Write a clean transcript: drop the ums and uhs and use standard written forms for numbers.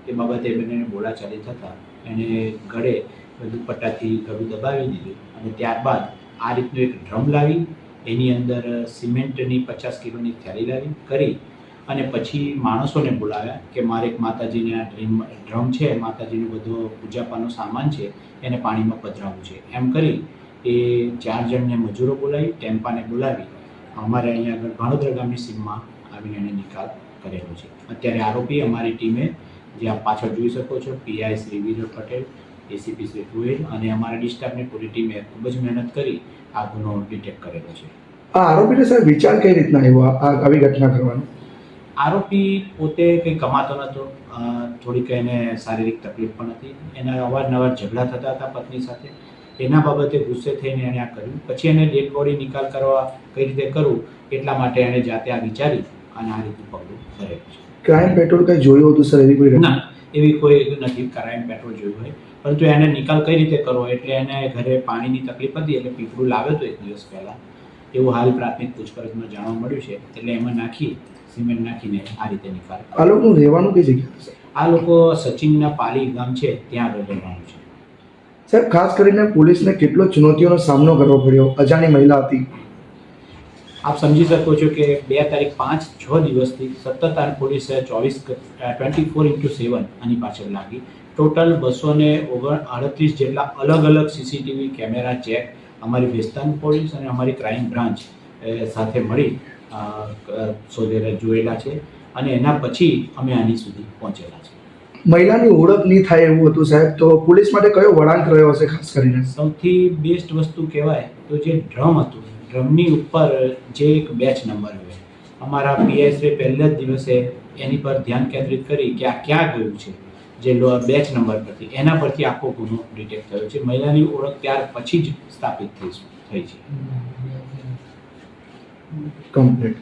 એ બાબતે બંનેને બોલાચાલી થતાં એણે ગળે દુપટ્ટાથી ગળું દબાવી દીધું અને ત્યારબાદ આ રીતનું એક ડ્રમ લાવી એની અંદર સિમેન્ટની 50 કિલોની થેલી લાવી કરી અને પછી માણસોને બોલાવ્યા કે મારે એક માતાજીને આ ડ્રમ છે, માતાજીનું બધો પૂજાપાનો સામાન છે, એને પાણીમાં પધરાવવું છે. એમ કરી એ 4 જણને મજૂરો બોલાવી, ટેમ્પાને બોલાવી અમારે અહીંયા આગળ ભાણોદરા ગામની સીમમાં આવીને એને નિકાલ કરેલો છે. અત્યારે આરોપી અમારી ટીમે, જે આપ પાછળ જોઈ શકો છો, પીઆઈ શ્રી વિજય પટેલ, એસીપી શ્રી ગોયલ અને અમારા ડિસ્ટાફની પૂરી ટીમે ખૂબ જ મહેનત કરી આ ગુનો ડિટેક્ટ કરેલો છે. આ આરોપીને સાહેબ વિચાર કઈ રીતના આવ્યો આવી ઘટના કરવાનો? આરોપી પોતે કંઈ કમાતો નહોતો, થોડીક એને શારીરિક તકલીફ પણ હતી, એના અવારનવાર ઝઘડા થતા હતા પત્ની સાથે. એના બાબતે ગુસ્સે થઈને એણે આ કર્યું. પછી એને ડેડ બોડી નિકાલ કરવા કઈ રીતે કરવું એટલા માટે એણે જાતે આ વિચારી અને આ રીતનું પગલું ભરેલું છે. ક્રાઇમ પેટ્રોલ કંઈ જોયું હતું સર? એવી કોઈ ના, એવી કોઈ નથી ક્રાઇમ પેટ્રોલ જોયું હોય, પરંતુ એને નિકાલ કઈ રીતે કરવો એટલે એને ઘરે પાણીની તકલીફ હતી એટલે પીપળું લાવ્યો હતો 1 દિવસ પહેલાં, એવું હાલ પ્રાથમિક પૂછપરછમાં જાણવા મળ્યું છે. એટલે એમાં નાખી સિમેન્ટ નાખીને આ રીતે નિકાલ. આ લોકોનું રહેવાનું કઈ જગ્યા છે? આ લોકો સચિનના પાલી ગામ છે ત્યાં આગળ રહેવાનું છે. સાહેબ, ખાસ કરીને પોલીસને કેટલો ચુનૌતીઓનો સામનો કરવો પડ્યો? અજાણી મહિલા હતી. આપ સમજી શકો છો કે 2 તારીખ 5-6 દિવસથી સતત આ પોલીસે 24/7 આની પાછળ લાગી. ટોટલ 238 જેટલા અલગ અલગ સીસીટીવી કેમેરા ચેક અમારી ભેસ્તાન પોલીસ અને અમારી ક્રાઇમ બ્રાન્ચ સાથે મળી જોયેલા છે અને એના પછી અમે આની સુધી પહોંચેલા છે. મહિલાની ઓળખ નહીં થાય એવું હતું સાહેબ, તો પોલીસ માટે કયો વળાંક રહ્યો હશે? ખાસ કરીને સૌથી બેસ્ટ વસ્તુ કહેવાય તો જે ડ્રમ હતું, ડ્રમની ઉપર જે એક બેચ નંબર હોય, અમારા પીએસએ પહેલા જ દિવસે એની પર ધ્યાન કેન્દ્રિત કરી કે આ ક્યાં ગયું છે, જે બેચ નંબર પરથી, એના પરથી આખો ગુનો ડિટેક્ટ થયો છે. મહિલાની ઓળખ ત્યાર પછી જ સ્થાપિત થઈ છે. કમ્પ્લીટ.